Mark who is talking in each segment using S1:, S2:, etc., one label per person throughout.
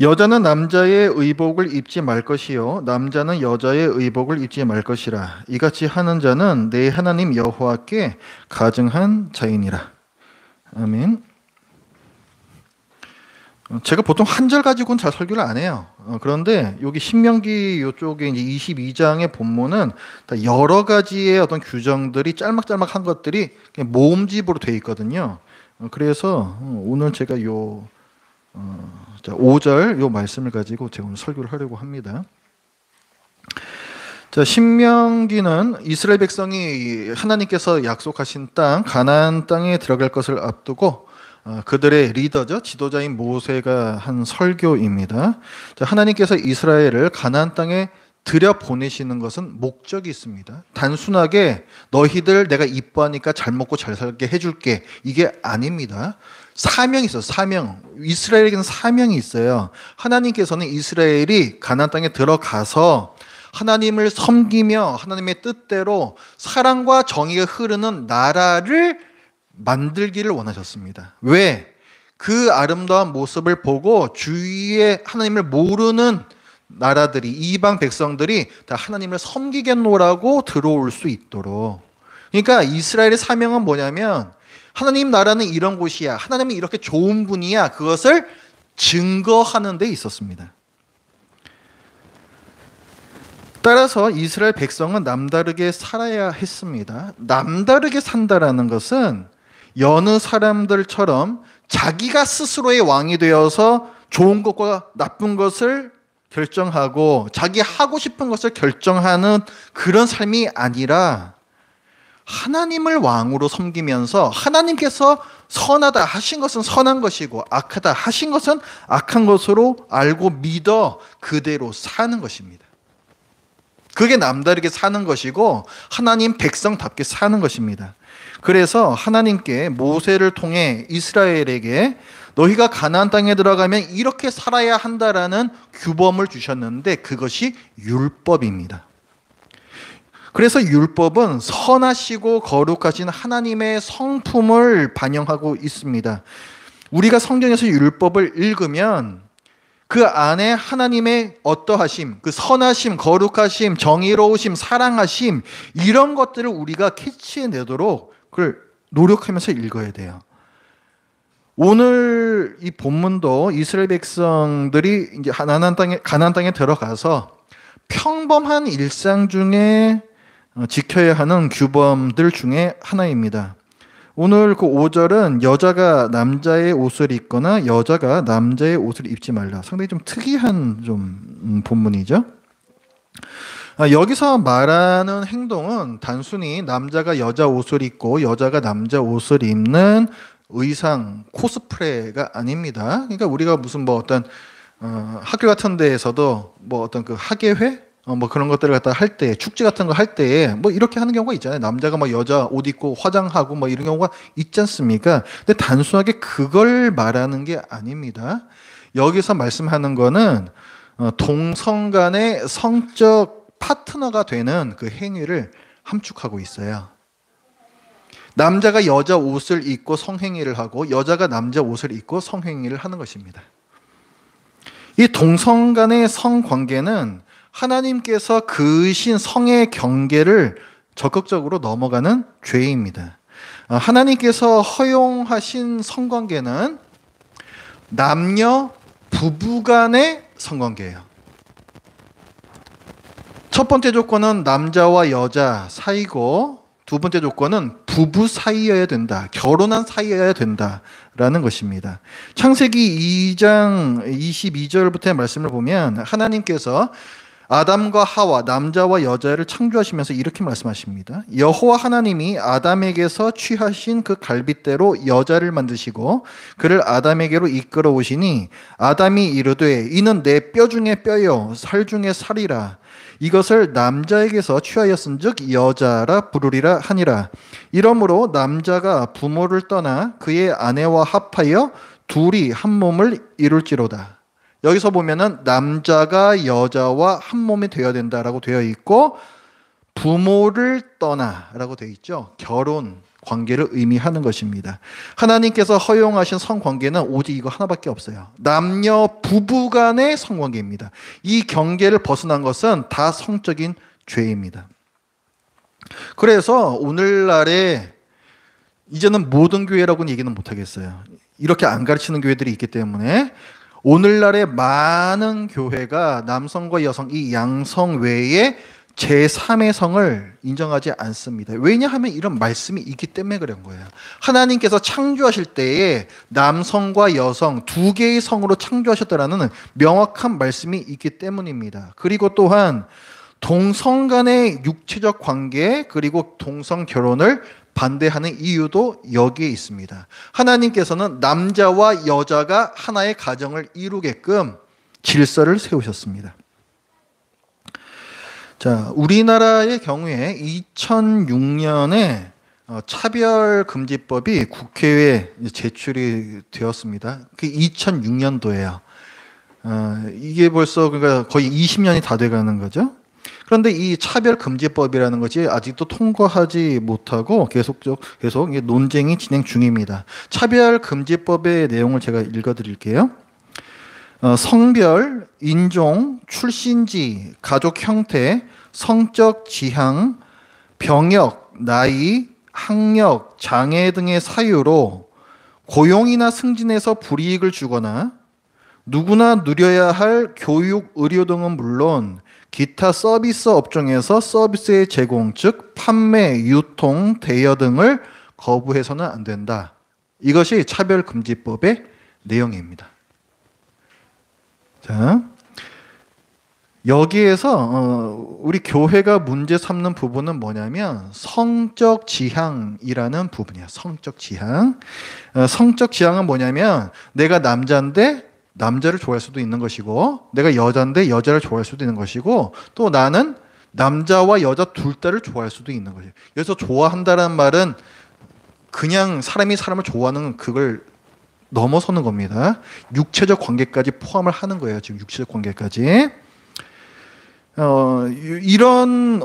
S1: 여자는 남자의 의복을 입지 말 것이요 남자는 여자의 의복을 입지 말 것이라. 이같이 하는 자는 내 하나님 여호와께 가증한 자이니라. 아멘. 제가 보통 한 절 가지고는 잘 설교를 안 해요. 그런데 여기 신명기 이쪽에 이제 22장의 본문은 다 여러 가지의 어떤 규정들이 짤막짤막한 것들이 그냥 모음집으로 되어 있거든요. 그래서 오늘 제가 5절 요 말씀을 가지고 제가 오늘 설교를 하려고 합니다. 자, 신명기는 이스라엘 백성이 하나님께서 약속하신 땅 가나안 땅에 들어갈 것을 앞두고 그들의 리더죠, 지도자인 모세가 한 설교입니다. 자, 하나님께서 이스라엘을 가나안 땅에 들여 보내시는 것은 목적이 있습니다. 단순하게 너희들 내가 이뻐하니까 잘 먹고 잘 살게 해줄게, 이게 아닙니다. 사명이 있어요. 사명. 이스라엘에게는 사명이 있어요. 하나님께서는 이스라엘이 가나안 땅에 들어가서 하나님을 섬기며 하나님의 뜻대로 사랑과 정의가 흐르는 나라를 만들기를 원하셨습니다. 왜? 그 아름다운 모습을 보고 주위에 하나님을 모르는 나라들이, 이방 백성들이 다 하나님을 섬기겠노라고 들어올 수 있도록. 그러니까 이스라엘의 사명은 뭐냐면 하나님 나라는 이런 곳이야, 하나님은 이렇게 좋은 분이야, 그것을 증거하는 데 있었습니다. 따라서 이스라엘 백성은 남다르게 살아야 했습니다. 남다르게 산다라는 것은 여느 사람들처럼 자기가 스스로의 왕이 되어서 좋은 것과 나쁜 것을 결정하고 자기 하고 싶은 것을 결정하는 그런 삶이 아니라 하나님을 왕으로 섬기면서 하나님께서 선하다 하신 것은 선한 것이고 악하다 하신 것은 악한 것으로 알고 믿어 그대로 사는 것입니다. 그게 남다르게 사는 것이고 하나님 백성답게 사는 것입니다. 그래서 하나님께 모세를 통해 이스라엘에게 너희가 가나안 땅에 들어가면 이렇게 살아야 한다라는 규범을 주셨는데 그것이 율법입니다. 그래서 율법은 선하시고 거룩하신 하나님의 성품을 반영하고 있습니다. 우리가 성경에서 율법을 읽으면 그 안에 하나님의 어떠하심, 그 선하심, 거룩하심, 정의로우심, 사랑하심, 이런 것들을 우리가 캐치해내도록 그걸 노력하면서 읽어야 돼요. 오늘 이 본문도 이스라엘 백성들이 이제 가나안 땅에 들어가서 평범한 일상 중에 지켜야 하는 규범들 중에 하나입니다. 오늘 그 5절은 여자가 남자의 옷을 입거나 여자가 남자의 옷을 입지 말라. 상당히 좀 특이한 본문이죠. 여기서 말하는 행동은 단순히 남자가 여자 옷을 입고 여자가 남자 옷을 입는 의상, 코스프레가 아닙니다. 그러니까 우리가 무슨 어떤 학교 같은 데에서도 어떤 그 학예회? 그런 것들을 갖다 할 때, 축제 같은 거 할 때에 이렇게 하는 경우가 있잖아요. 남자가 여자 옷 입고 화장하고 이런 경우가 있지 않습니까? 근데 단순하게 그걸 말하는 게 아닙니다. 여기서 말씀하는 거는 동성 간의 성적 파트너가 되는 그 행위를 함축하고 있어요. 남자가 여자 옷을 입고 성행위를 하고 여자가 남자 옷을 입고 성행위를 하는 것입니다. 이 동성 간의 성관계는 하나님께서 그으신 성의 경계를 적극적으로 넘어가는 죄입니다. 하나님께서 허용하신 성관계는 남녀 부부 간의 성관계예요. 첫 번째 조건은 남자와 여자 사이고 두 번째 조건은 부부 사이여야 된다. 결혼한 사이여야 된다라는 것입니다. 창세기 2장 22절부터의 말씀을 보면 하나님께서 아담과 하와, 남자와 여자를 창조하시면서 이렇게 말씀하십니다. 여호와 하나님이 아담에게서 취하신 그 갈빗대로 여자를 만드시고 그를 아담에게로 이끌어 오시니 아담이 이르되 이는 내 뼈 중에 뼈요 살 중에 살이라. 이것을 남자에게서 취하였은즉 여자라 부르리라 하니라. 이러므로 남자가 부모를 떠나 그의 아내와 합하여 둘이 한 몸을 이룰지로다. 여기서 보면은 남자가 여자와 한 몸이 되어야 된다라고 되어 있고 부모를 떠나라고 되어 있죠. 결혼, 관계를 의미하는 것입니다. 하나님께서 허용하신 성관계는 오직 이거 하나밖에 없어요. 남녀 부부 간의 성관계입니다. 이 경계를 벗어난 것은 다 성적인 죄입니다. 그래서 오늘날에 이제는 모든 교회라고는 얘기는 못하겠어요. 이렇게 안 가르치는 교회들이 있기 때문에 오늘날의 많은 교회가 남성과 여성 이 양성 외에 제3의 성을 인정하지 않습니다. 왜냐하면 이런 말씀이 있기 때문에 그런 거예요. 하나님께서 창조하실 때에 남성과 여성 두 개의 성으로 창조하셨다라는 명확한 말씀이 있기 때문입니다. 그리고 또한 동성 간의 육체적 관계 그리고 동성 결혼을 반대하는 이유도 여기에 있습니다. 하나님께서는 남자와 여자가 하나의 가정을 이루게끔 질서를 세우셨습니다. 자, 우리나라의 경우에 2006년에 차별금지법이 국회에 제출이 되었습니다. 그 2006년도예요. 이게 벌써 그러니까 거의 20년이 다 돼가는 거죠. 그런데 이 차별금지법이라는 것이 아직도 통과하지 못하고 계속 논쟁이 진행 중입니다. 차별금지법의 내용을 제가 읽어드릴게요. 성별, 인종, 출신지, 가족 형태, 성적 지향, 병역, 나이, 학력, 장애 등의 사유로 고용이나 승진에서 불이익을 주거나 누구나 누려야 할 교육, 의료 등은 물론 기타 서비스 업종에서 서비스의 제공, 즉 판매, 유통, 대여 등을 거부해서는 안 된다. 이것이 차별금지법의 내용입니다. 자, 여기에서 우리 교회가 문제 삼는 부분은 뭐냐면 성적 지향이라는 부분이야. 성적 지향. 성적 지향은 뭐냐면 내가 남자인데 남자를 좋아할 수도 있는 것이고 내가 여자인데 여자를 좋아할 수도 있는 것이고 또 나는 남자와 여자 둘 다를 좋아할 수도 있는 거예요. 그래서 좋아한다는 말은 그냥 사람이 사람을 좋아하는 그걸 넘어서는 겁니다. 육체적 관계까지 포함을 하는 거예요. 지금 육체적 관계까지. 이런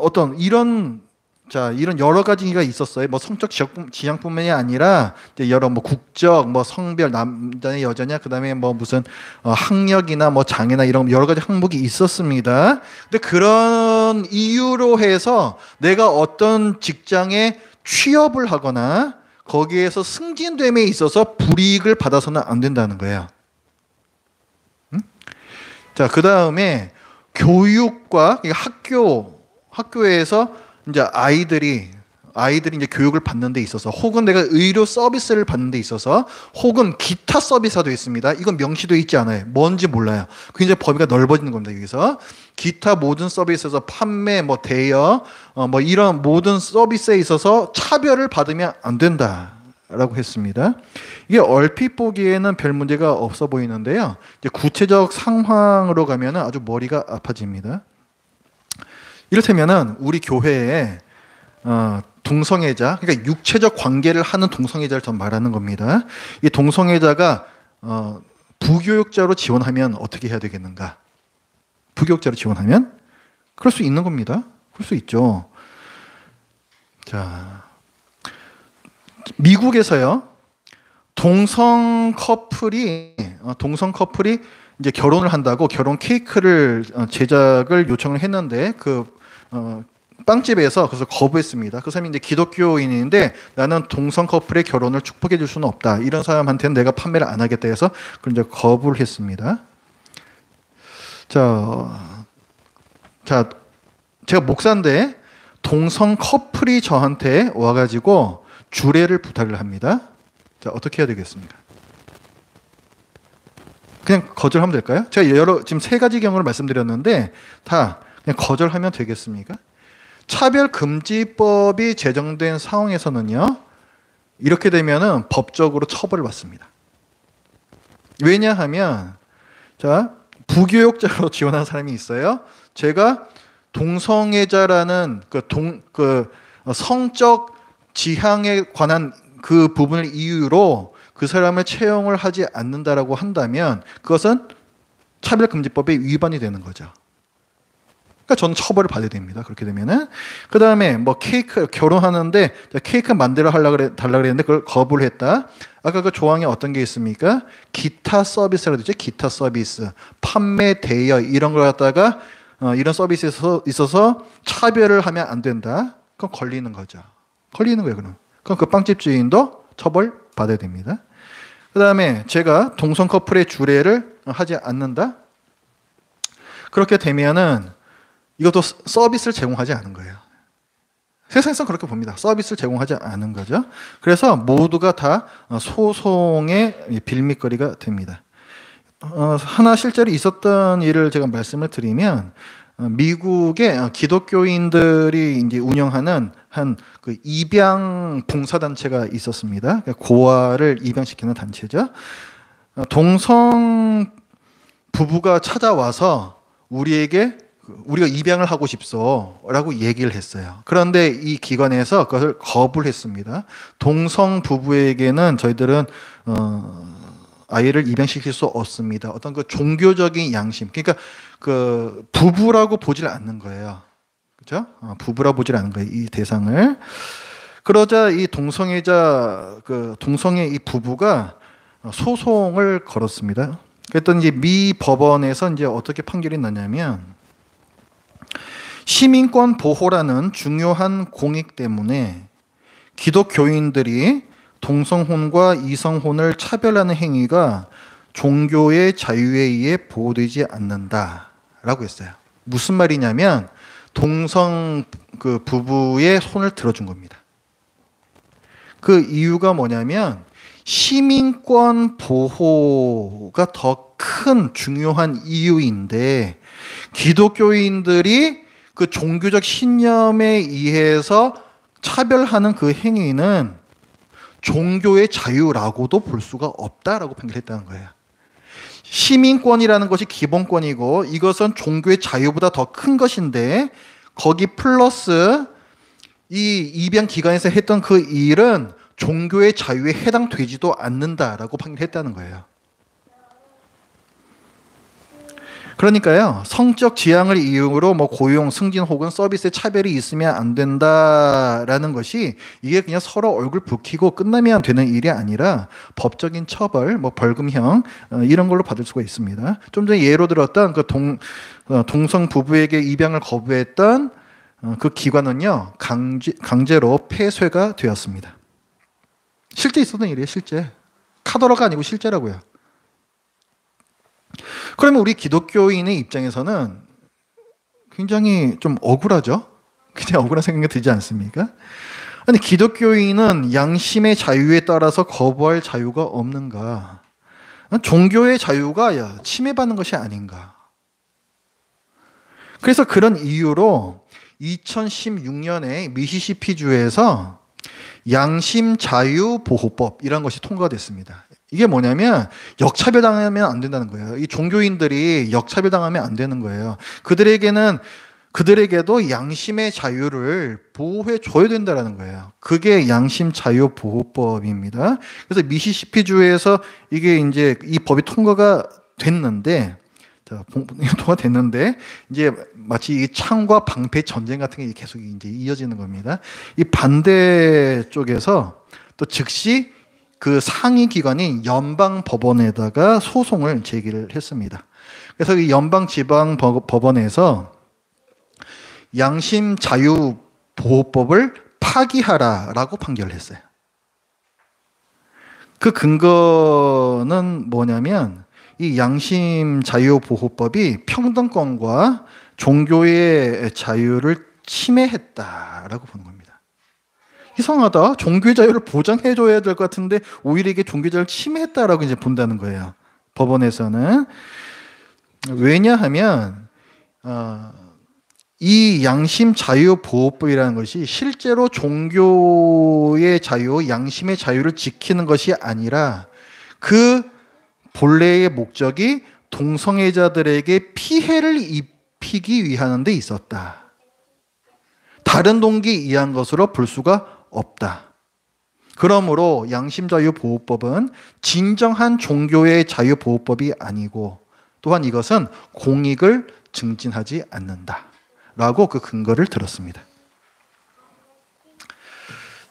S1: 여러 가지가 있었어요. 뭐 성적 지향뿐만이 아니라 여러 뭐 국적, 뭐 성별, 남자냐 여자냐, 그다음에 뭐 무슨 학력이나 뭐 장애나 이런 여러 가지 항목이 있었습니다. 근데 그런 이유로 해서 내가 어떤 직장에 취업을 하거나 거기에서 승진됨에 있어서 불이익을 받아서는 안 된다는 거예요. 자, 그 다음에 교육과 학교에서 이제 아이들이 이제 교육을 받는 데 있어서 혹은 내가 의료 서비스를 받는 데 있어서 혹은 기타 서비스가 되어 있습니다. 이건 명시되어 있지 않아요. 뭔지 몰라요. 그 이제 범위가 넓어지는 겁니다. 여기서 기타 모든 서비스에서 판매, 뭐 대여, 뭐 이런 모든 서비스에 있어서 차별을 받으면 안 된다라고 했습니다. 이게 얼핏 보기에는 별 문제가 없어 보이는데요. 이제 구체적 상황으로 가면은 아주 머리가 아파집니다. 이를테면은 우리 교회에 동성애자, 그러니까 육체적 관계를 하는 동성애자를 전 말하는 겁니다. 이 동성애자가 부교육자로 지원하면 어떻게 해야 되겠는가? 부교육자로 지원하면 그럴 수 있는 겁니다. 그럴 수 있죠. 자, 미국에서요, 동성 커플이 이제 결혼을 한다고 결혼 케이크를 제작을 요청을 했는데 빵집에서 그래서 거부했습니다. 그 사람이 이제 기독교인인데 나는 동성 커플의 결혼을 축복해 줄 수는 없다. 이런 사람한테는 내가 판매를 안 하겠다 해서 그걸 이제 거부를 했습니다. 자, 제가 목사인데 동성 커플이 저한테 와가지고 주례를 부탁을 합니다. 자, 어떻게 해야 되겠습니까? 그냥 거절하면 될까요? 제가 지금 세 가지 경우를 말씀드렸는데 다 그냥 거절하면 되겠습니까? 차별금지법이 제정된 상황에서는요, 이렇게 되면은 법적으로 처벌을 받습니다. 왜냐하면, 자, 부교육자로 지원한 사람이 있어요. 제가 동성애자라는 성적 지향에 관한 그 부분을 이유로 그 사람을 채용을 하지 않는다라고 한다면 그것은 차별금지법에 위반이 되는 거죠. 그러니까 저는 처벌을 받아야 됩니다. 그렇게 되면은. 그 다음에 뭐 케이크, 결혼하는데 케이크 달라 그랬는데 그걸 거부를 했다. 아까 그 조항에 어떤 게 있습니까? 기타 서비스라고 되죠. 기타 서비스. 판매, 대여, 이런 걸 갖다가 이런 서비스에 있어서 차별을 하면 안 된다. 그건 걸리는 거죠. 걸리는 거예요, 그럼. 그럼 그 빵집 주인도 처벌 받아야 됩니다. 그 다음에 제가 동성 커플의 주례를 하지 않는다. 그렇게 되면은 이것도 서비스를 제공하지 않은 거예요. 세상에서 그렇게 봅니다. 서비스를 제공하지 않은 거죠. 그래서 모두가 다 소송의 빌미거리가 됩니다. 하나 실제로 있었던 일을 제가 말씀을 드리면, 미국의 기독교인들이 이제 운영하는 한 그 입양 봉사단체가 있었습니다. 고아를 입양시키는 단체죠. 동성 부부가 찾아와서 우리가 입양을 하고 싶소라고 얘기를 했어요. 그런데 이 기관에서 그것을 거부를 했습니다. 동성 부부에게는 저희들은 아이를 입양시킬 수 없습니다. 어떤 그 종교적인 양심, 그러니까 그 부부라고 보질 않는 거예요. 그렇죠? 부부라고 보질 않는 거예요. 이 대상을. 그러자 이 동성의 이 부부가 소송을 걸었습니다. 그랬더니 이제 미 법원에서 이제 어떻게 판결이 났냐면, 시민권 보호라는 중요한 공익 때문에 기독교인들이 동성혼과 이성혼을 차별하는 행위가 종교의 자유에 의해 보호되지 않는다라고 했어요. 무슨 말이냐면 동성 그 부부의 손을 들어준 겁니다. 그 이유가 뭐냐면 시민권 보호가 더 큰 중요한 이유인데, 기독교인들이 그 종교적 신념에 의해서 차별하는 그 행위는 종교의 자유라고도 볼 수가 없다라고 판결했다는 거예요. 시민권이라는 것이 기본권이고 이것은 종교의 자유보다 더 큰 것인데, 거기 플러스 이 입양 기관에서 했던 그 일은 종교의 자유에 해당되지도 않는다라고 판결했다는 거예요. 그러니까요, 성적 지향을 이유로 뭐 고용, 승진 혹은 서비스의 차별이 있으면 안 된다라는 것이, 이게 그냥 서로 얼굴 붉히고 끝나면 되는 일이 아니라 법적인 처벌, 뭐 벌금형 이런 걸로 받을 수가 있습니다. 좀 전에 예로 들었던 그 동성 부부에게 입양을 거부했던 그 기관은요, 강제로 폐쇄가 되었습니다. 실제 있었던 일이에요, 실제. 카더라가 아니고 실제라고요. 그러면 우리 기독교인의 입장에서는 굉장히 좀 억울하죠? 그냥 억울한 생각이 들지 않습니까? 아니, 기독교인은 양심의 자유에 따라서 거부할 자유가 없는가? 종교의 자유가 침해받는 것이 아닌가? 그래서 그런 이유로 2016년에 미시시피주에서 양심자유보호법이라는 것이 통과가 됐습니다. 이게 뭐냐면 역차별당하면 안 된다는 거예요. 이 종교인들이 역차별당하면 안 되는 거예요. 그들에게도 양심의 자유를 보호해 줘야 된다는 거예요. 그게 양심자유보호법입니다. 그래서 미시시피주에서 이게 이제 이 법이 통과가 됐는데, 이제 마치 이 창과 방패 전쟁 같은 게 계속 이제 이어지는 겁니다. 이 반대 쪽에서 또 즉시 그 상위 기관인 연방 법원에다가 소송을 제기를 했습니다. 그래서 이 연방 지방 법원에서 양심 자유 보호법을 파기하라라고 판결을 했어요. 그 근거는 뭐냐면 이 양심 자유 보호법이 평등권과 종교의 자유를 침해했다라고 보는 겁니다. 이상하다. 종교의 자유를 보장해줘야 될 것 같은데 오히려 이게 종교의 자유를 침해했다라고 이제 본다는 거예요. 법원에서는. 왜냐하면 이 양심 자유 보호법이라는 것이 실제로 종교의 자유, 양심의 자유를 지키는 것이 아니라 그 본래의 목적이 동성애자들에게 피해를 입히기 위한 데 있었다. 다른 동기에 의한 것으로 볼 수가 없다. 그러므로 양심자유보호법은 진정한 종교의 자유보호법이 아니고, 또한 이것은 공익을 증진하지 않는다. 라고 그 근거를 들었습니다.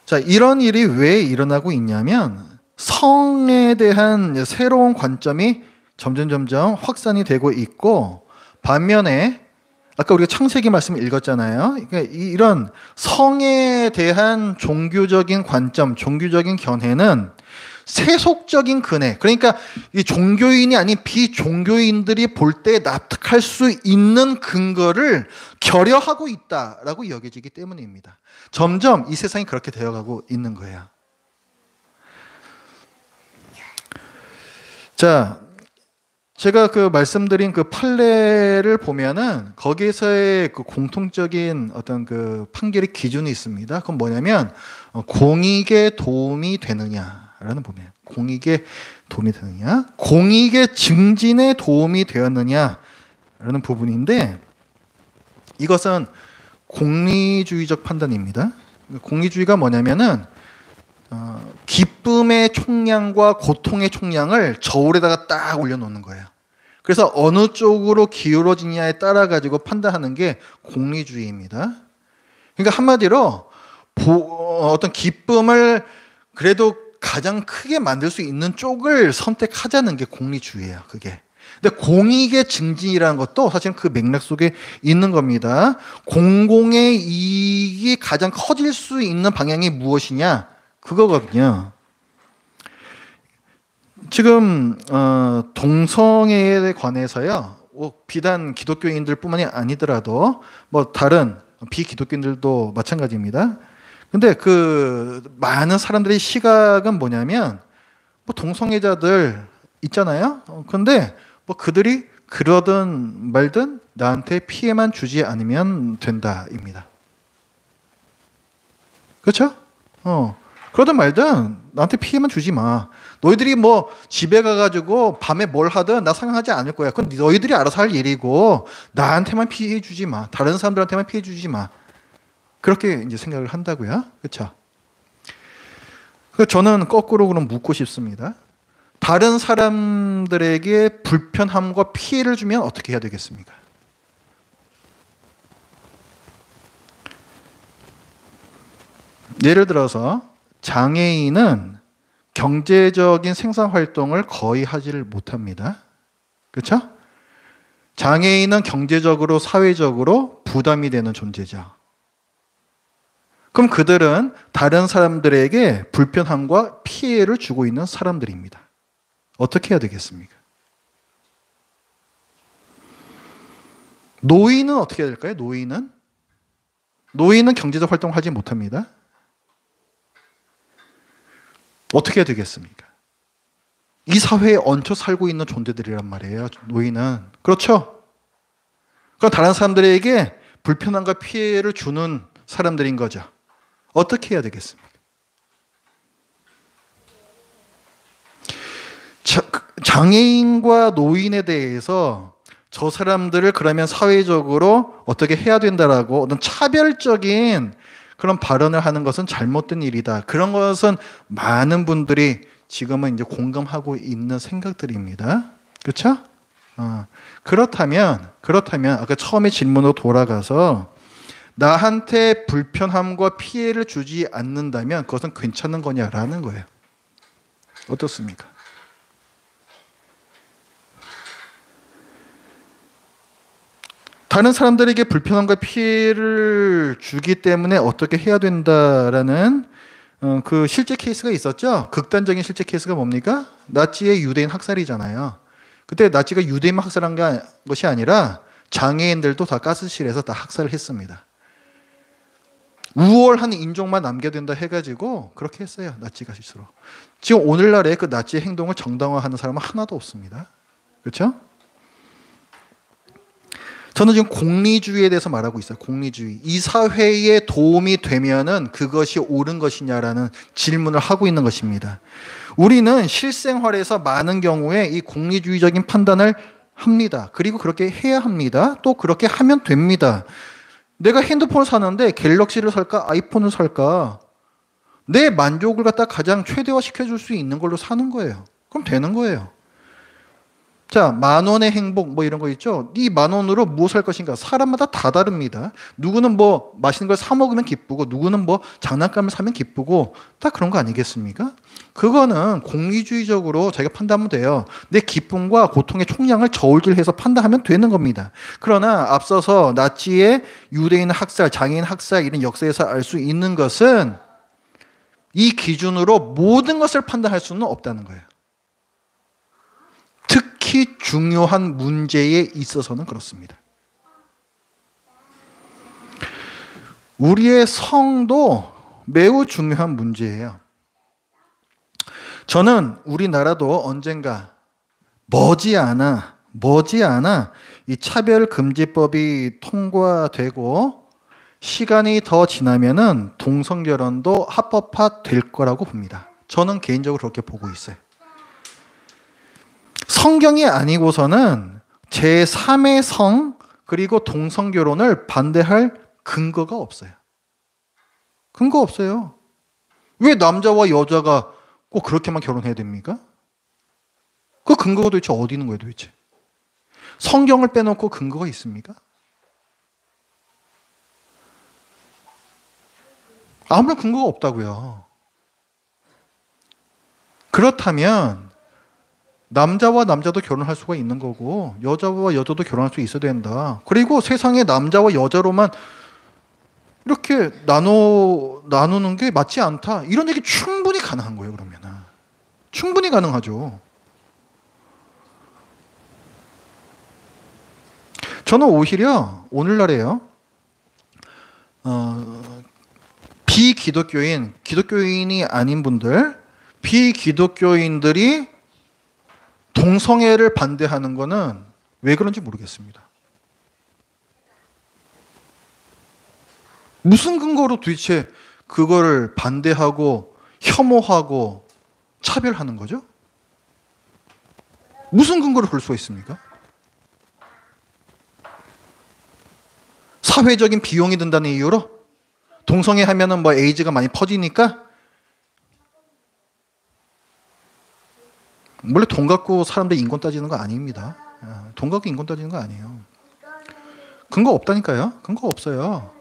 S1: 자, 이런 일이 왜 일어나고 있냐면 성에 대한 새로운 관점이 점점 확산이 되고 있고, 반면에 아까 우리가 창세기 말씀 읽었잖아요. 그러니까 이런 성에 대한 종교적인 관점, 종교적인 견해는 세속적인 근해, 그러니까 이 종교인이 아닌 비종교인들이 볼 때 납득할 수 있는 근거를 결여하고 있다라고 여겨지기 때문입니다. 점점 이 세상이 그렇게 되어가고 있는 거예요. 자, 제가 그 말씀드린 그 판례를 보면은 거기에서의 그 공통적인 어떤 그 판결의 기준이 있습니다. 그건 뭐냐면 공익에 도움이 되느냐라는 부분이에요. 공익에 도움이 되느냐, 공익의 증진에 도움이 되었느냐라는 부분인데, 이것은 공리주의적 판단입니다. 공리주의가 뭐냐면은 기쁨의 총량과 고통의 총량을 저울에다가 딱 올려놓는 거예요. 그래서 어느 쪽으로 기울어지냐에 따라 가지고 판단하는 게 공리주의입니다. 그러니까 한마디로 어떤 기쁨을 그래도 가장 크게 만들 수 있는 쪽을 선택하자는 게 공리주의예요. 그게. 근데 공익의 증진이라는 것도 사실은 그 맥락 속에 있는 겁니다. 공공의 이익이 가장 커질 수 있는 방향이 무엇이냐? 그거거든요. 지금 동성애에 관해서요, 비단 기독교인들뿐만이 아니더라도 뭐 다른 비기독교인들도 마찬가지입니다. 근데 그 많은 사람들의 시각은 뭐냐면, 뭐 동성애자들 있잖아요. 근데 뭐 그들이 그러든 말든 나한테 피해만 주지 않으면 된다입니다. 그렇죠? 그러든 말든 나한테 피해만 주지 마. 너희들이 뭐 집에 가가지고 밤에 뭘 하든 나 상관하지 않을 거야. 그건 너희들이 알아서 할 일이고 나한테만 피해 주지 마. 다른 사람들한테만 피해 주지 마. 그렇게 이제 생각을 한다고요. 그렇죠? 저는 거꾸로 그럼 묻고 싶습니다. 다른 사람들에게 불편함과 피해를 주면 어떻게 해야 되겠습니까? 예를 들어서 장애인은 경제적인 생산활동을 거의 하지를 못합니다. 그렇죠? 장애인은 경제적으로, 사회적으로 부담이 되는 존재죠. 그럼 그들은 다른 사람들에게 불편함과 피해를 주고 있는 사람들입니다. 어떻게 해야 되겠습니까? 노인은 어떻게 해야 될까요? 노인은 경제적 활동을 하지 못합니다. 어떻게 해야 되겠습니까? 이 사회에 얹혀 살고 있는 존재들이란 말이에요. 노인은. 그렇죠? 그럼 다른 사람들에게 불편함과 피해를 주는 사람들인 거죠. 어떻게 해야 되겠습니까? 장애인과 노인에 대해서 저 사람들을 그러면 사회적으로 어떻게 해야 된다라고 어떤 차별적인 그런 발언을 하는 것은 잘못된 일이다. 그런 것은 많은 분들이 지금은 이제 공감하고 있는 생각들입니다. 그렇죠? 그렇다면 아까 처음에 질문으로 돌아가서 나한테 불편함과 피해를 주지 않는다면 그것은 괜찮은 거냐라는 거예요. 어떻습니까? 다른 사람들에게 불편함과 피해를 주기 때문에 어떻게 해야 된다라는 그 실제 케이스가 있었죠. 극단적인 실제 케이스가 뭡니까? 나치의 유대인 학살이잖아요. 그때 나치가 유대인 학살한 것이 아니라 장애인들도 다 가스실에서 다 학살을 했습니다. 우월한 인종만 남겨둔다 해가지고 그렇게 했어요. 나치가 실수로. 지금 오늘날에 그 나치의 행동을 정당화하는 사람은 하나도 없습니다. 그렇죠? 저는 지금 공리주의에 대해서 말하고 있어요. 공리주의. 이 사회에 도움이 되면은 그것이 옳은 것이냐라는 질문을 하고 있는 것입니다. 우리는 실생활에서 많은 경우에 이 공리주의적인 판단을 합니다. 그리고 그렇게 해야 합니다. 또 그렇게 하면 됩니다. 내가 핸드폰을 사는데 갤럭시를 살까 아이폰을 살까? 내 만족을 갖다 가장 최대화 시켜줄 수 있는 걸로 사는 거예요. 그럼 되는 거예요. 자, 10,000원의 행복 뭐 이런 거 있죠. 이 10,000원으로 무엇을 할 것인가? 사람마다 다 다릅니다. 누구는 뭐 맛있는 걸 사 먹으면 기쁘고, 누구는 뭐 장난감을 사면 기쁘고, 다 그런 거 아니겠습니까? 그거는 공리주의적으로 자기가 판단하면 돼요. 내 기쁨과 고통의 총량을 저울질해서 판단하면 되는 겁니다. 그러나 앞서서 나치의 유대인 학살, 장애인 학살 이런 역사에서 알 수 있는 것은 이 기준으로 모든 것을 판단할 수는 없다는 거예요. 특히 중요한 문제에 있어서는 그렇습니다. 우리의 성도 매우 중요한 문제예요. 저는 우리나라도 언젠가 머지않아 이 차별금지법이 통과되고 시간이 더 지나면은 동성결혼도 합법화 될 거라고 봅니다. 저는 개인적으로 그렇게 보고 있어요. 성경이 아니고서는 제3의 성 그리고 동성결혼을 반대할 근거가 없어요. 근거 없어요. 왜 남자와 여자가 꼭 그렇게만 결혼해야 됩니까? 그 근거가 도대체 어디 있는 거예요 도대체? 성경을 빼놓고 근거가 있습니까? 아무런 근거가 없다고요. 그렇다면 남자와 남자도 결혼할 수가 있는 거고 여자와 여자도 결혼할 수 있어야 된다. 그리고 세상에 남자와 여자로만 이렇게 나누는 게 맞지 않다. 이런 얘기 충분히 가능한 거예요. 그러면은 충분히 가능하죠. 저는 오히려 오늘날에요. 기독교인이 아닌 분들, 비기독교인들이 동성애를 반대하는 거는 왜 그런지 모르겠습니다. 무슨 근거로 도대체 그거를 반대하고 혐오하고 차별하는 거죠? 무슨 근거로 그럴 수가 있습니까? 사회적인 비용이 든다는 이유로? 동성애 하면은 뭐 에이즈가 많이 퍼지니까? 원래 돈 갖고 사람들 인권 따지는 거 아닙니다. 돈 갖고 인권 따지는 거 아니에요. 근거 없다니까요. 근거 없어요.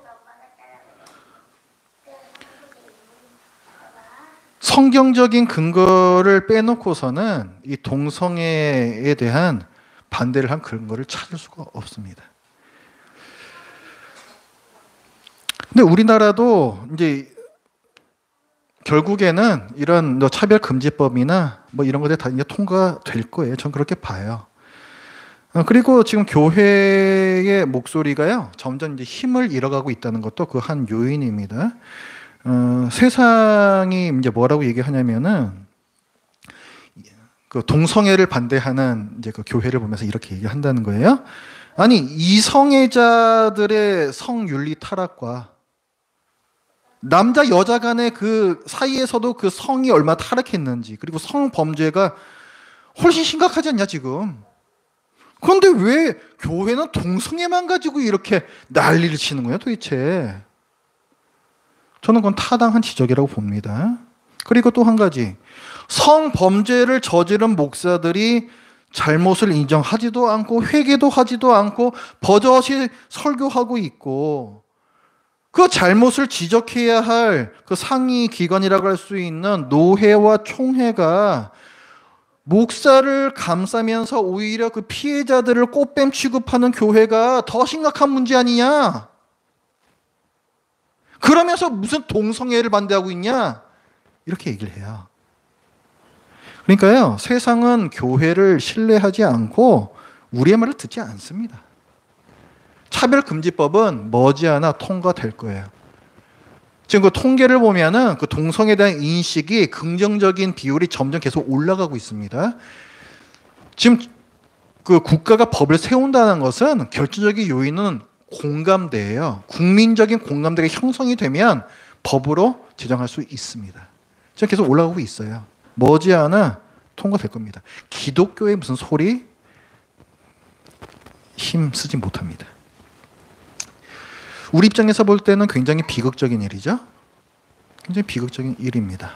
S1: 성경적인 근거를 빼놓고서는 이 동성애에 대한 반대를 한 근거를 찾을 수가 없습니다. 근데 우리나라도 이제 결국에는 이런 차별금지법이나 뭐 이런 것들이 다 이제 통과될 거예요. 전 그렇게 봐요. 그리고 지금 교회의 목소리가요, 점점 이제 힘을 잃어가고 있다는 것도 그 한 요인입니다. 세상이 이제 뭐라고 얘기하냐면은 그 동성애를 반대하는 이제 그 교회를 보면서 이렇게 얘기한다는 거예요. 아니, 이성애자들의 성윤리 타락과 남자 여자 간의 그 사이에서도 그 성이 얼마나 타락했는지, 그리고 성범죄가 훨씬 심각하지 않냐 지금. 그런데 왜 교회는 동성애만 가지고 이렇게 난리를 치는 거야 도대체? 저는 그건 타당한 지적이라고 봅니다. 그리고 또 한 가지, 성범죄를 저지른 목사들이 잘못을 인정하지도 않고 회개도 하지도 않고 버젓이 설교하고 있고, 그 잘못을 지적해야 할 그 상위 기관이라고 할 수 있는 노회와 총회가 목사를 감싸면서 오히려 그 피해자들을 꽃뱀 취급하는 교회가 더 심각한 문제 아니냐? 그러면서 무슨 동성애를 반대하고 있냐? 이렇게 얘기를 해요. 그러니까요, 세상은 교회를 신뢰하지 않고 우리의 말을 듣지 않습니다. 차별금지법은 머지않아 통과될 거예요. 지금 그 통계를 보면은 그 동성애에 대한 인식이 긍정적인 비율이 점점 계속 올라가고 있습니다. 지금 그 국가가 법을 세운다는 것은 결정적인 요인은 공감대예요. 국민적인 공감대가 형성이 되면 법으로 제정할 수 있습니다. 지금 계속 올라가고 있어요. 머지않아 통과될 겁니다. 기독교의 무슨 소리 힘쓰지 못합니다. 우리 입장에서 볼 때는 굉장히 비극적인 일이죠. 굉장히 비극적인 일입니다.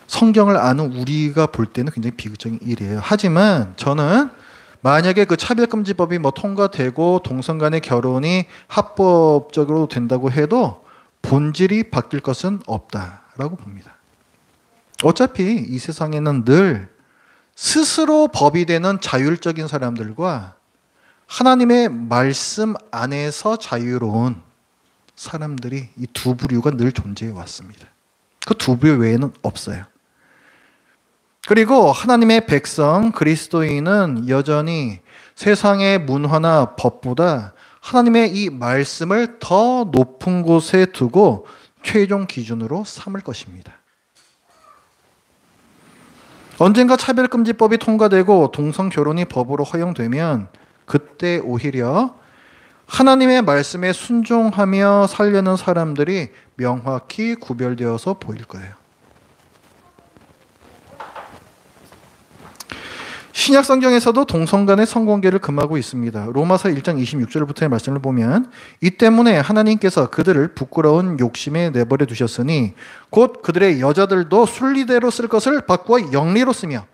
S1: 성경을 아는 우리가 볼 때는 굉장히 비극적인 일이에요. 하지만 저는 만약에 그 차별금지법이 뭐 통과되고 동성 간의 결혼이 합법적으로 된다고 해도 본질이 바뀔 것은 없다라고 봅니다. 어차피 이 세상에는 늘 스스로 법이 되는 자율적인 사람들과 하나님의 말씀 안에서 자유로운 사람들이 이 두 부류가 늘 존재해 왔습니다. 그 두 부류 외에는 없어요. 그리고 하나님의 백성 그리스도인은 여전히 세상의 문화나 법보다 하나님의 이 말씀을 더 높은 곳에 두고 최종 기준으로 삼을 것입니다. 언젠가 차별금지법이 통과되고 동성결혼이 법으로 허용되면 그때 오히려 하나님의 말씀에 순종하며 살려는 사람들이 명확히 구별되어서 보일 거예요. 신약 성경에서도 동성 간의 성관계를 금하고 있습니다. 로마서 1장 26절부터의 말씀을 보면 이 때문에 하나님께서 그들을 부끄러운 욕심에 내버려 두셨으니 곧 그들의 여자들도 순리대로 쓸 것을 바꾸어 영리로 쓰며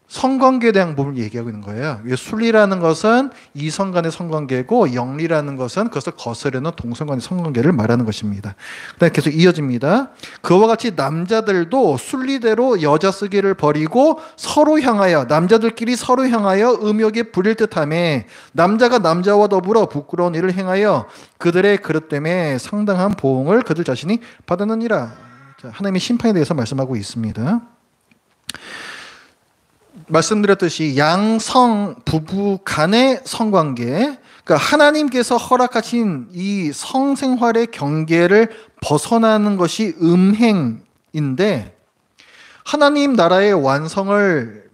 S1: 성관계에 대한 부분을 얘기하고 있는 거예요. 순리라는 것은 이성 간의 성관계고 영리라는 것은 그것을 거스르는 동성 간의 성관계를 말하는 것입니다. 그다음에 계속 이어집니다. 그와 같이 남자들도 순리대로 여자 쓰기를 버리고 서로 향하여 남자들끼리 서로 향하여 음욕에 부릴 듯하며 남자가 남자와 더불어 부끄러운 일을 행하여 그들의 그릇 때문에 상당한 보응을 그들 자신이 받았느니라. 하나님의 심판에 대해서 말씀하고 있습니다. 말씀드렸듯이 양성 부부 간의 성관계, 그러니까 하나님께서 허락하신 이 성생활의 경계를 벗어나는 것이 음행인데 하나님 나라의 완성을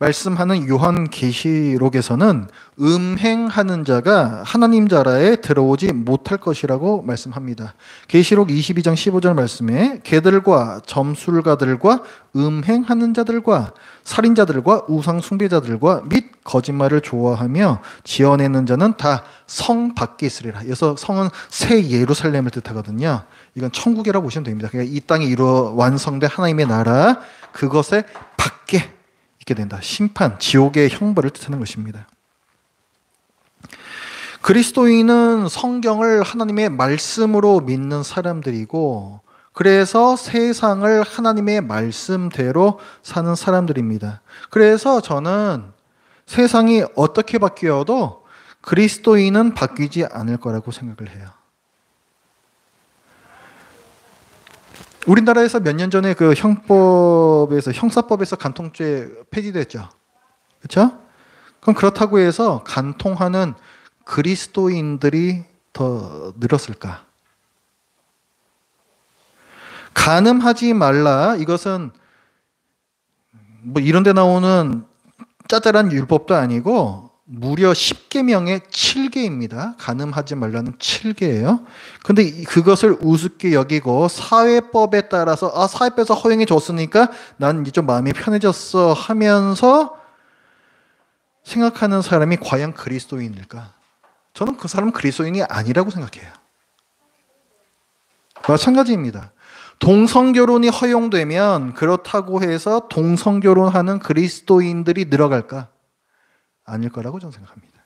S1: 말씀하는 요한계시록에서는 음행하는 자가 하나님 나라에 들어오지 못할 것이라고 말씀합니다. 계시록 22장 15절 말씀에 개들과 점술가들과 음행하는 자들과 살인자들과 우상 숭배자들과 및 거짓말을 좋아하며 지어내는 자는 다 성 밖에 있으리라. 그래서 성은 새 예루살렘을 뜻하거든요. 이건 천국이라고 보시면 됩니다. 그러니까 이 땅에 완성된 하나님의 나라, 그것의 밖에 있게 된다. 심판, 지옥의 형벌을 뜻하는 것입니다. 그리스도인은 성경을 하나님의 말씀으로 믿는 사람들이고 그래서 세상을 하나님의 말씀대로 사는 사람들입니다. 그래서 저는 세상이 어떻게 바뀌어도 그리스도인은 바뀌지 않을 거라고 생각을 해요. 우리나라에서 몇 년 전에 그 형사법에서 간통죄 폐지됐죠. 그렇죠? 그럼 그렇다고 해서 간통하는 그리스도인들이 더 늘었을까? 간음하지 말라. 이것은 뭐 이런 데 나오는 짜잘한 율법도 아니고 무려 10계명의 7계입니다. 간음하지 말라는 7계예요. 근데 그것을 우습게 여기고 사회법에 따라서 사회법에서 허용해 줬으니까 난 이제 좀 마음이 편해졌어 하면서 생각하는 사람이 과연 그리스도인일까? 저는 그 사람은 그리스도인이 아니라고 생각해요. 마찬가지입니다. 동성결혼이 허용되면 그렇다고 해서 동성결혼하는 그리스도인들이 늘어갈까? 아닐 거라고 저는 생각합니다.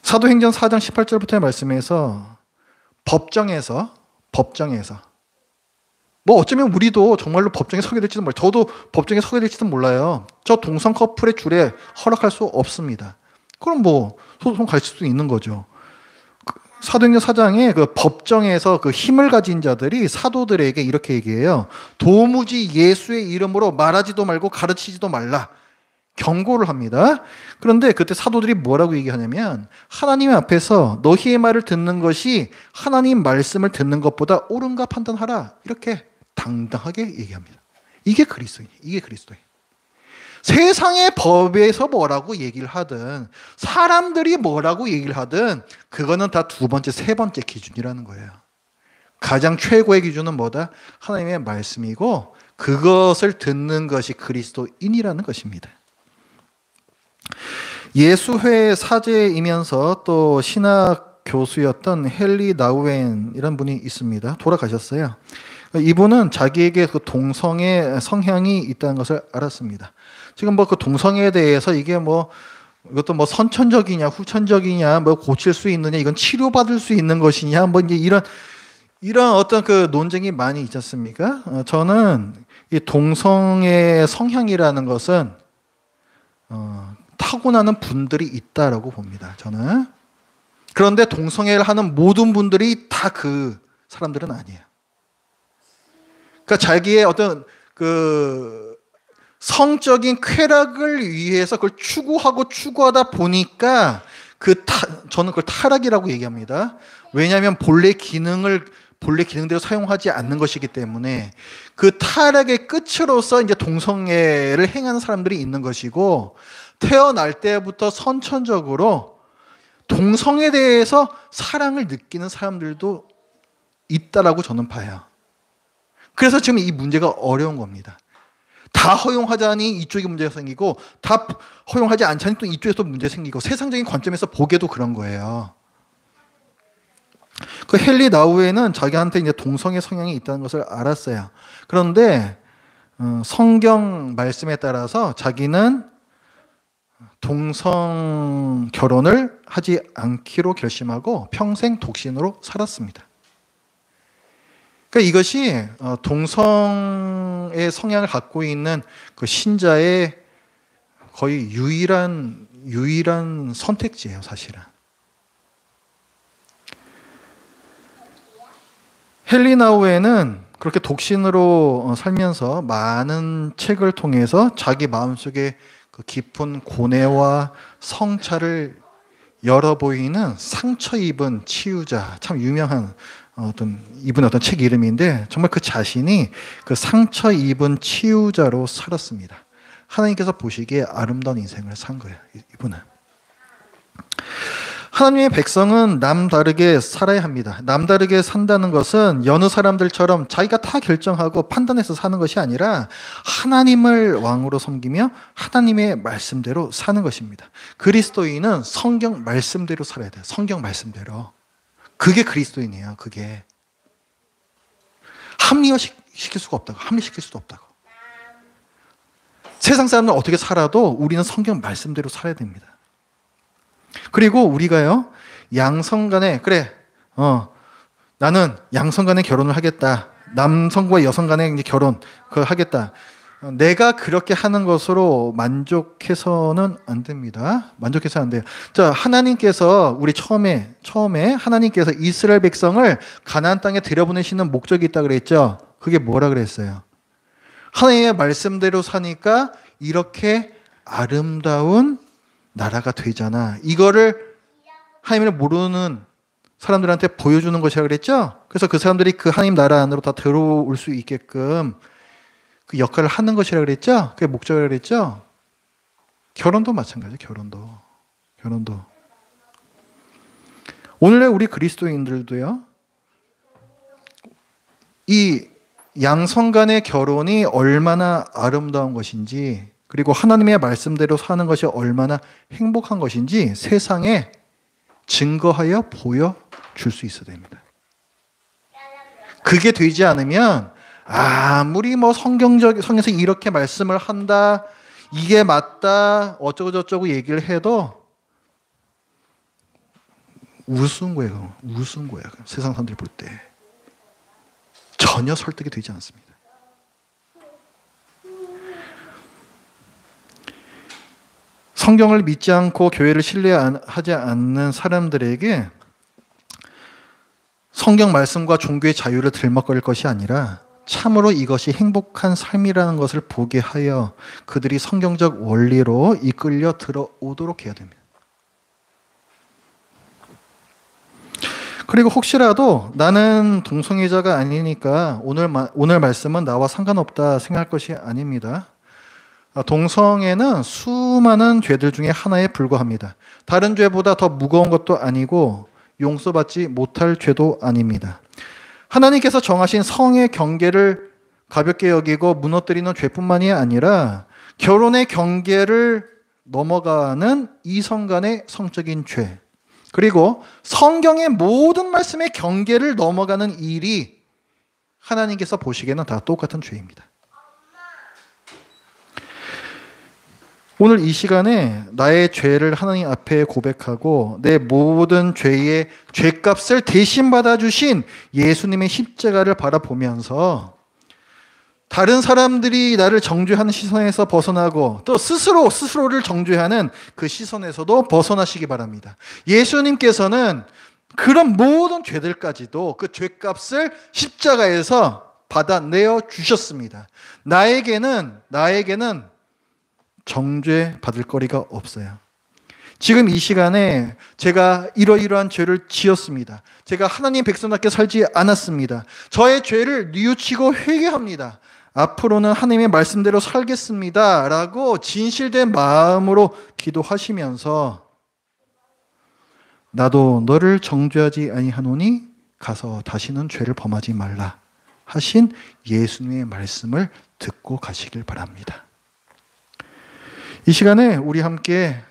S1: 사도행전 4장 18절부터의 말씀에서 법정에서 뭐 어쩌면 우리도 정말로 법정에 서게 될지도 몰라요. 저도 법정에 서게 될지도 몰라요. 저 동성 커플의 줄에 허락할 수 없습니다. 그럼 뭐 소송 갈 수도 있는 거죠. 사도행전 4장에 그 법정에서 그 힘을 가진 자들이 사도들에게 이렇게 얘기해요. 도무지 예수의 이름으로 말하지도 말고 가르치지도 말라. 경고를 합니다. 그런데 그때 사도들이 뭐라고 얘기하냐면 하나님 앞에서 너희의 말을 듣는 것이 하나님 말씀을 듣는 것보다 옳은가 판단하라. 이렇게 당당하게 얘기합니다. 이게 그리스도인이에요. 이게 그리스도인. 세상의 법에서 뭐라고 얘기를 하든 사람들이 뭐라고 얘기를 하든 그거는 다 두 번째, 세 번째 기준이라는 거예요. 가장 최고의 기준은 뭐다? 하나님의 말씀이고 그것을 듣는 것이 그리스도인이라는 것입니다. 예수회 사제이면서 또 신학 교수였던 헨리 나우엔이라는 분이 있습니다. 돌아가셨어요. 이분은 자기에게 그 동성애 성향이 있다는 것을 알았습니다. 지금 뭐 그 동성애에 대해서 이게 뭐 이것도 뭐 선천적이냐 후천적이냐 뭐 고칠 수 있느냐 이건 치료받을 수 있는 것이냐 뭐 이제 이런 어떤 그 논쟁이 많이 있지 않습니까? 저는 이 동성애 성향이라는 것은 타고나는 분들이 있다라고 봅니다. 저는. 그런데 동성애를 하는 모든 분들이 다 그 사람들은 아니에요. 그러니까 자기의 어떤 그 성적인 쾌락을 위해서 그걸 추구하다 보니까 저는 그걸 타락이라고 얘기합니다. 왜냐하면 본래 기능대로 사용하지 않는 것이기 때문에 그 타락의 끝으로서 이제 동성애를 행하는 사람들이 있는 것이고 태어날 때부터 선천적으로 동성애에 대해서 사랑을 느끼는 사람들도 있다라고 저는 봐요. 그래서 지금 이 문제가 어려운 겁니다. 다 허용하자니 이쪽에 문제가 생기고 다 허용하지 않자니 또 이쪽에서 문제가 생기고 세상적인 관점에서 보게도 그런 거예요. 그 헨리 나우에는 자기한테 이제 동성애 성향이 있다는 것을 알았어요. 그런데 성경 말씀에 따라서 자기는 동성 결혼을 하지 않기로 결심하고 평생 독신으로 살았습니다. 그러니까 이것이 동성의 성향을 갖고 있는 그 신자의 거의 유일한 선택지예요, 사실은. 헨리 나우에는 그렇게 독신으로 살면서 많은 책을 통해서 자기 마음속에 그 깊은 고뇌와 성찰을 열어 보이는 상처 입은 치유자, 참 유명한 이분의 어떤 책 이름인데 정말 그 자신이 그 상처 입은 치유자로 살았습니다. 하나님께서 보시기에 아름다운 인생을 산 거예요, 이분은. 하나님의 백성은 남다르게 살아야 합니다. 남다르게 산다는 것은 여느 사람들처럼 자기가 다 결정하고 판단해서 사는 것이 아니라 하나님을 왕으로 섬기며 하나님의 말씀대로 사는 것입니다. 그리스도인은 성경 말씀대로 살아야 돼요. 성경 말씀대로. 그게 그리스도인이에요. 그게. 합리화시킬 수가 없다고. 합리시킬 수도 없다고. 세상 사람은 어떻게 살아도 우리는 성경 말씀대로 살아야 됩니다. 그리고 우리가요, 양성 간에, 나는 양성 간에 결혼을 하겠다. 남성과 여성 간에 이제 결혼, 그걸 하겠다. 내가 그렇게 하는 것으로 만족해서는 안 됩니다. 만족해서는 안 돼요. 자, 하나님께서 우리 처음에 하나님께서 이스라엘 백성을 가나안 땅에 들여보내시는 목적이 있다 그랬죠. 그게 뭐라 그랬어요? 하나님의 말씀대로 사니까 이렇게 아름다운 나라가 되잖아. 이거를 하나님을 모르는 사람들한테 보여주는 것이라 그랬죠. 그래서 그 사람들이 그 하나님 나라 안으로 다 들어올 수 있게끔 그 역할을 하는 것이라 그랬죠. 그게 목적이라 그랬죠. 결혼도 마찬가지예요. 결혼도. 오늘의 우리 그리스도인들도요, 이 양성 간의 결혼이 얼마나 아름다운 것인지, 그리고 하나님의 말씀대로 사는 것이 얼마나 행복한 것인지 세상에 증거하여 보여줄 수 있어야 됩니다. 그게 되지 않으면 아무리 뭐 성경에서 이렇게 말씀을 한다, 이게 맞다, 어쩌고 저쩌고 얘기를 해도 우스운 거예요. 세상 사람들이 볼 때. 전혀 설득이 되지 않습니다. 성경을 믿지 않고 교회를 신뢰하지 않는 사람들에게 성경 말씀과 종교의 자유를 들먹거릴 것이 아니라 참으로 이것이 행복한 삶이라는 것을 보게 하여 그들이 성경적 원리로 이끌려 들어오도록 해야 됩니다. 그리고 혹시라도 나는 동성애자가 아니니까 오늘 말씀은 나와 상관없다 생각할 것이 아닙니다. 동성애는 수많은 죄들 중에 하나에 불과합니다. 다른 죄보다 더 무거운 것도 아니고 용서받지 못할 죄도 아닙니다. 하나님께서 정하신 성의 경계를 가볍게 여기고 무너뜨리는 죄뿐만이 아니라 결혼의 경계를 넘어가는 이성 간의 성적인 죄, 그리고 성경의 모든 말씀의 경계를 넘어가는 일이 하나님께서 보시기에는 다 똑같은 죄입니다. 오늘 이 시간에 나의 죄를 하나님 앞에 고백하고 내 모든 죄의 죄값을 대신 받아주신 예수님의 십자가를 바라보면서 다른 사람들이 나를 정죄하는 시선에서 벗어나고 또 스스로를 정죄하는 그 시선에서도 벗어나시기 바랍니다. 예수님께서는 그런 모든 죄들까지도 그 죄값을 십자가에서 받아내어 주셨습니다. 나에게는 정죄 받을 거리가 없어요. 지금 이 시간에 제가 이러이러한 죄를 지었습니다. 제가 하나님 백성답게 살지 않았습니다. 저의 죄를 뉘우치고 회개합니다. 앞으로는 하나님의 말씀대로 살겠습니다 라고 진실된 마음으로 기도하시면서 나도 너를 정죄하지 아니하노니 가서 다시는 죄를 범하지 말라 하신 예수님의 말씀을 듣고 가시길 바랍니다. 이 시간에 우리 함께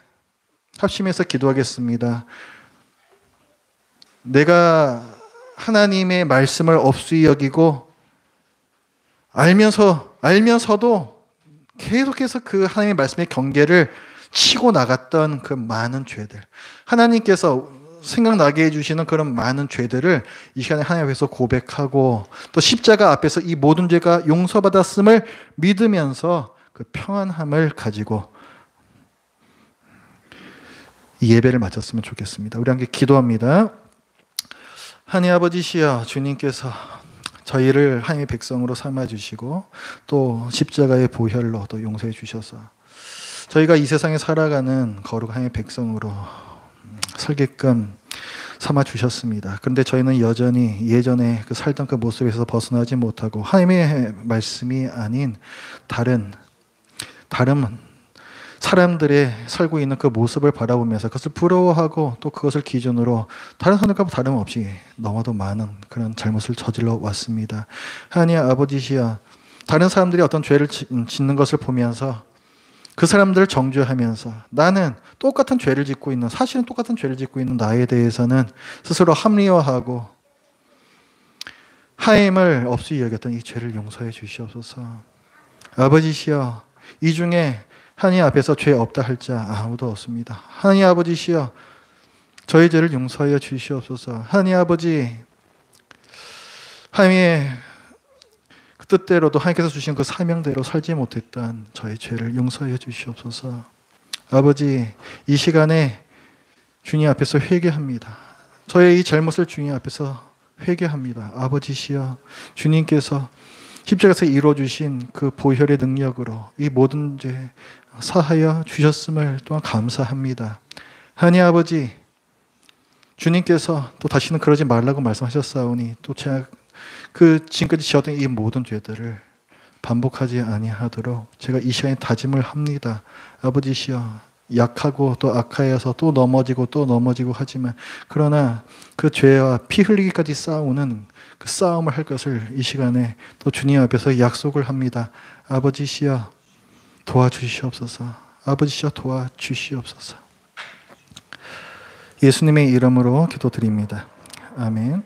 S1: 합심해서 기도하겠습니다. 내가 하나님의 말씀을 업수히 여기고 알면서도 계속해서 그 하나님의 말씀의 경계를 치고 나갔던 그 많은 죄들, 하나님께서 생각나게 해주시는 그런 많은 죄들을 이 시간에 하나님 앞에서 고백하고 또 십자가 앞에서 이 모든 죄가 용서받았음을 믿으면서 그 평안함을 가지고 이 예배를 마쳤으면 좋겠습니다. 우리 함께 기도합니다. 하나님 아버지시여, 주님께서 저희를 하나님의 백성으로 삼아주시고 또 십자가의 보혈로 또 용서해 주셔서 저희가 이 세상에 살아가는 거룩한 하나님의 백성으로 살게끔 삼아주셨습니다. 그런데 저희는 여전히 예전에 그 살던 그 모습에서 벗어나지 못하고 하나님의 말씀이 아닌 다른 사람들의 살고 있는 그 모습을 바라보면서 그것을 부러워하고 또 그것을 기준으로 다른 사람과 다름없이 너무도 많은 그런 잘못을 저질러 왔습니다. 하나님 아버지시여, 다른 사람들이 어떤 죄를 짓는 것을 보면서 그 사람들을 정죄하면서 나는 사실은 똑같은 죄를 짓고 있는 나에 대해서는 스스로 합리화하고 하임을 없이 여겼던 이 죄를 용서해 주시옵소서. 아버지시여, 이 중에 하나님 앞에서 죄 없다 할 자 아무도 없습니다. 하나님 아버지시여, 저희 죄를 용서하여 주시옵소서. 하나님 아버지, 하나님의 그 뜻대로도 하나님께서 주신 그 사명대로 살지 못했던 저의 죄를 용서하여 주시옵소서. 아버지, 이 시간에 주님 앞에서 회개합니다. 저의 이 잘못을 주님 앞에서 회개합니다. 아버지시여, 주님께서 십자가에서 이루어주신 그 보혈의 능력으로 이 모든 죄 사하여 주셨음을 또한 감사합니다. 하나님 아버지, 주님께서 또 다시는 그러지 말라고 말씀하셨사오니 또 제가 그 지금까지 지었던 이 모든 죄들을 반복하지 아니하도록 제가 이 시간에 다짐을 합니다. 아버지시여, 약하고 또 악하여서 또 넘어지고 하지만 그러나 그 죄와 피 흘리기까지 싸우는 그 싸움을 할 것을 이 시간에 또 주님 앞에서 약속을 합니다. 아버지시여, 도와주시옵소서. 아버지시여, 도와주시옵소서. 예수님의 이름으로 기도드립니다. 아멘.